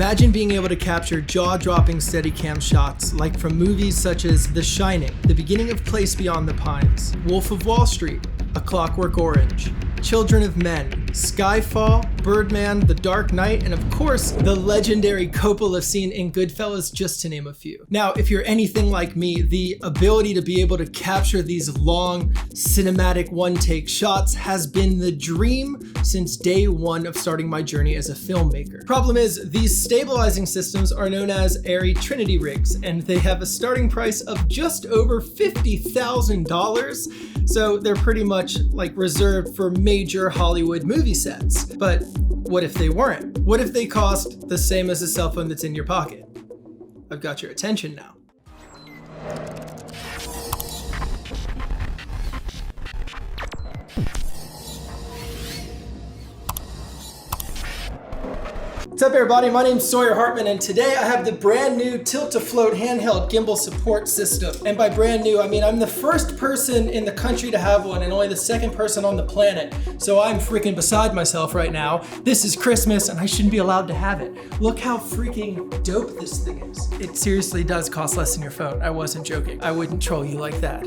Imagine being able to capture jaw-dropping Steadicam shots like from movies such as The Shining, The Beginning of Place Beyond the Pines, Wolf of Wall Street, A Clockwork Orange, Children of Men, Skyfall, Birdman, The Dark Knight, and of course, the legendary Coppola scene in Goodfellas, just to name a few. Now, if you're anything like me, the ability to be able to capture these long, cinematic one-take shots has been the dream since day one of starting my journey as a filmmaker. Problem is, these stabilizing systems are known as Arri Trinity rigs, and they have a starting price of just over $50,000, so they're pretty much like reserved for major Hollywood movie sets. But what if they weren't? What if they cost the same as a cell phone that's in your pocket? I've got your attention now. What's up everybody, my name's Sawyerhartman, and today I have the brand new Tilta Float handheld gimbal support system. And by brand new, I mean I'm the first person in the country to have one and only the second person on the planet. So I'm freaking beside myself right now. This is Christmas and I shouldn't be allowed to have it. Look how freaking dope this thing is. It seriously does cost less than your phone. I wasn't joking. I wouldn't troll you like that.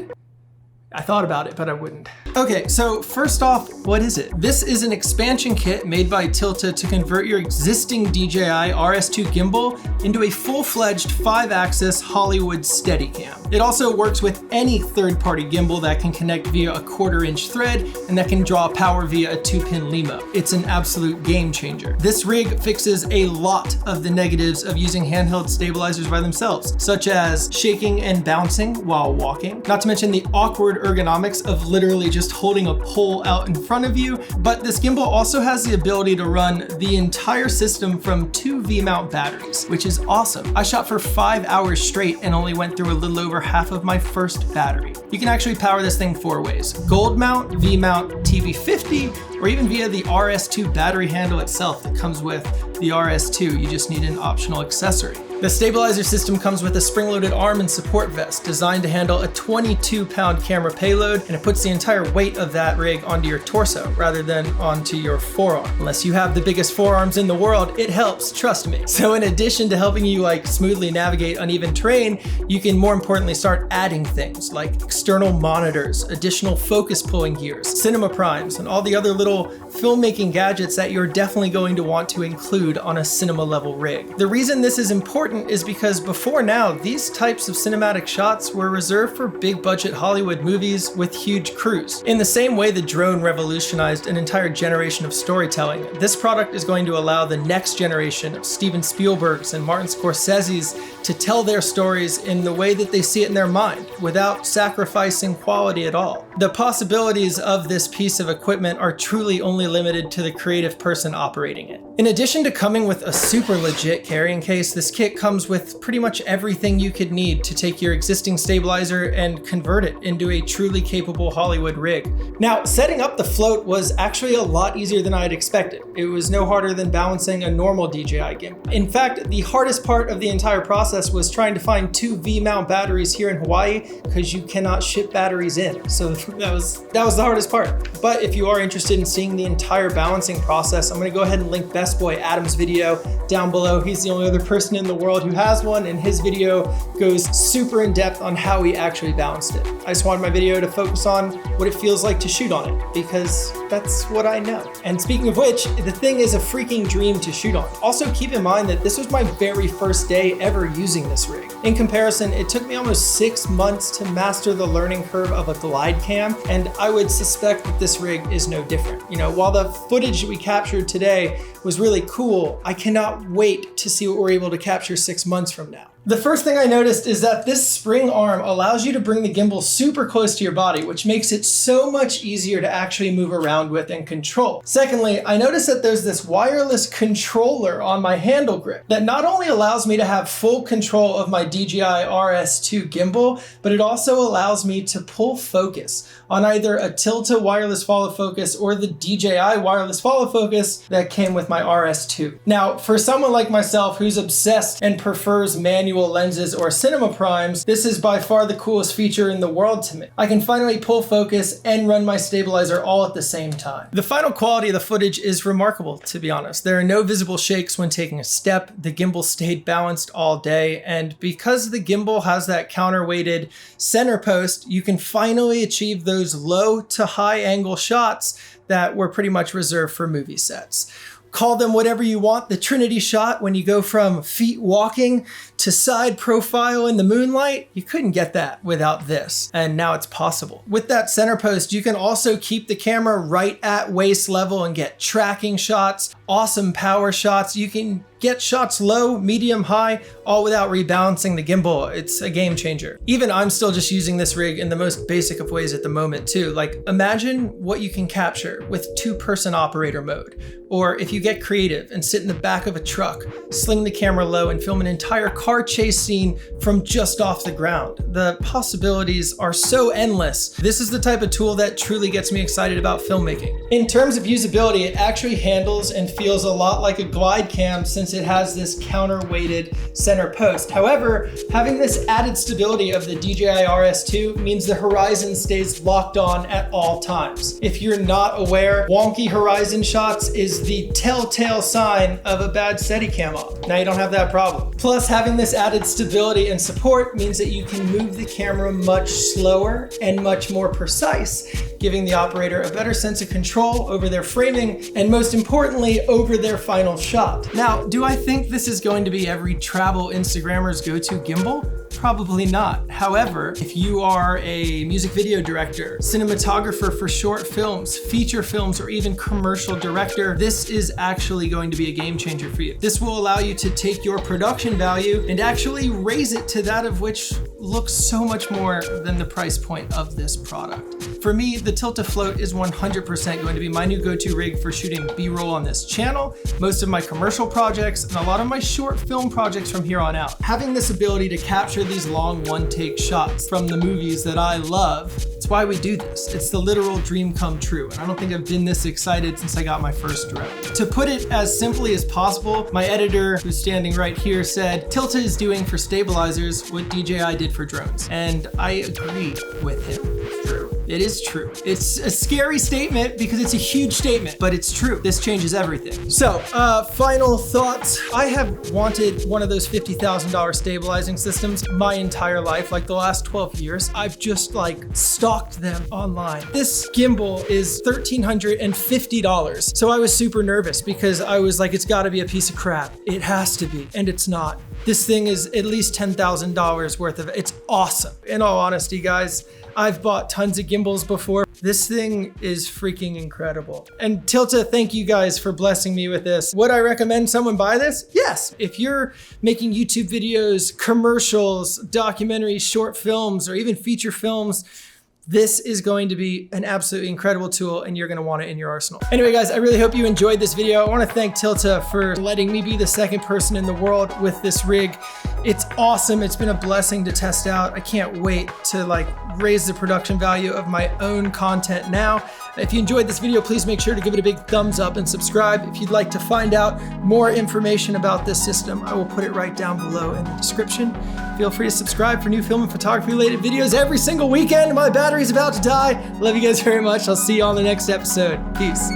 I thought about it, but I wouldn't. Okay, so first off, what is it? This is an expansion kit made by Tilta to convert your existing DJI RS2 gimbal into a full-fledged 5-axis Hollywood Steadicam. It also works with any third-party gimbal that can connect via a 1/4-inch thread and that can draw power via a 2-pin LEMO. It's an absolute game changer. This rig fixes a lot of the negatives of using handheld stabilizers by themselves, such as shaking and bouncing while walking, not to mention the awkward ergonomics of literally just holding a pole out in front of you. But this gimbal also has the ability to run the entire system from 2 V-mount batteries, which is awesome. I shot for 5 hours straight and only went through a little over half of my first battery. You can actually power this thing 4 ways: gold mount, V-mount, TV50, or even via the RS2 battery handle itself that comes with the RS2. You just need an optional accessory. The stabilizer system comes with a spring-loaded arm and support vest designed to handle a 22-pound camera payload, and it puts the entire weight of that rig onto your torso rather than onto your forearm. Unless you have the biggest forearms in the world, it helps, trust me. So in addition to helping you smoothly navigate uneven terrain, you can more importantly start adding things like external monitors, additional focus pulling gears, cinema primes, and all the other little filmmaking gadgets that you're definitely going to want to include on a cinema level rig. The reason this is important is because before now, these types of cinematic shots were reserved for big budget Hollywood movies with huge crews. In the same way the drone revolutionized an entire generation of storytelling, this product is going to allow the next generation of Steven Spielberg's and Martin Scorsese's to tell their stories in the way that they see it in their mind, without sacrificing quality at all. The possibilities of this piece of equipment are truly only limited to the creative person operating it. In addition to coming with a super legit carrying case, this kit comes with pretty much everything you could need to take your existing stabilizer and convert it into a truly capable Hollywood rig. Now, setting up the float was actually a lot easier than I had expected. It was no harder than balancing a normal DJI gimbal. In fact, the hardest part of the entire process was trying to find 2 V-mount batteries here in Hawaii, because you cannot ship batteries in. So that was the hardest part. But if you are interested in seeing the entire balancing process, I'm gonna go ahead and link Best Boy Adam's video down below. He's the only other person in the world who has one, and his video goes super in depth on how he actually balanced it. I just wanted my video to focus on what it feels like to shoot on it, because that's what I know. And speaking of which, the thing is a freaking dream to shoot on. Also keep in mind that this was my very first day ever using this rig. In comparison, it took me almost 6 months to master the learning curve of a glide cam, and I would suspect that this rig is no different. You know, while the footage we captured today was really cool, I cannot wait to see what we're able to capture 6 months from now. The first thing I noticed is that this spring arm allows you to bring the gimbal super close to your body, which makes it so much easier to actually move around with and control. Secondly, I noticed that there's this wireless controller on my handle grip that not only allows me to have full control of my DJI RS2 gimbal, but it also allows me to pull focus on either a Tilta wireless follow focus or the DJI wireless follow focus that came with my RS2. Now, for someone like myself who's obsessed and prefers manual manual lenses or cinema primes, this is by far the coolest feature in the world to me. I can finally pull focus and run my stabilizer all at the same time. The final quality of the footage is remarkable, to be honest. There are no visible shakes when taking a step. The gimbal stayed balanced all day, and because the gimbal has that counterweighted center post, you can finally achieve those low to high angle shots that were pretty much reserved for movie sets. Call them whatever you want. The Trinity shot, when you go from feet walking to side profile in the moonlight, you couldn't get that without this. And now it's possible. With that center post, you can also keep the camera right at waist level and get tracking shots, awesome power shots. You can get shots low, medium, high, all without rebalancing the gimbal. It's a game changer. Even I'm still just using this rig in the most basic of ways at the moment too. Like, imagine what you can capture with 2-person operator mode. Or if you get creative and sit in the back of a truck, sling the camera low and film an entire car chase scene from just off the ground. The possibilities are so endless. This is the type of tool that truly gets me excited about filmmaking. In terms of usability, it actually handles and feels a lot like a glide cam since it has this counterweighted center post. However, having this added stability of the DJI RS2 means the horizon stays locked on at all times. If you're not aware, wonky horizon shots is the telltale sign of a bad Steadicam op. Now you don't have that problem. Plus, having this added stability and support means that you can move the camera much slower and much more precise, giving the operator a better sense of control over their framing and, most importantly, over their final shot. Now, do I think this is going to be every travel Instagrammer's go-to gimbal? Probably not. However, if you are a music video director, cinematographer for short films, feature films, or even commercial director, this is actually going to be a game changer for you. This will allow you to take your production value and actually raise it to that of which looks so much more than the price point of this product. For me, the Tilta Float is 100% going to be my new go-to rig for shooting B-roll on this channel, most of my commercial projects, and a lot of my short film projects from here on out. Having this ability to capture these long one-take shots from the movies that I love, it's why we do this. It's the literal dream come true, and I don't think I've been this excited since I got my first drone. To put it as simply as possible, my editor, who's standing right here, said, Tilta is doing for stabilizers what DJI did for drones. And I agree with him. True. It is true. It's a scary statement because it's a huge statement, but it's true. This changes everything. So, final thoughts. I have wanted one of those $50,000 stabilizing systems my entire life, like the last 12 years. I've just stalked them online. This gimbal is $1,350. So I was super nervous because I was like, it's gotta be a piece of crap. It has to be, and it's not. This thing is at least $10,000 worth of it. It's awesome. In all honesty, guys, I've bought tons of gimbals before. This thing is freaking incredible. And Tilta, thank you guys for blessing me with this. Would I recommend someone buy this? Yes. If you're making YouTube videos, commercials, documentaries, short films, or even feature films, this is going to be an absolutely incredible tool and you're gonna want it in your arsenal. Anyway, guys, I really hope you enjoyed this video. I wanna thank Tilta for letting me be the second person in the world with this rig. It's awesome. It's been a blessing to test out. I can't wait to raise the production value of my own content now. If you enjoyed this video, please make sure to give it a big thumbs up and subscribe. If you'd like to find out more information about this system, I will put it right down below in the description. Feel free to subscribe for new film and photography related videos every single weekend. My battery's about to die. Love you guys very much. I'll see you on the next episode. Peace.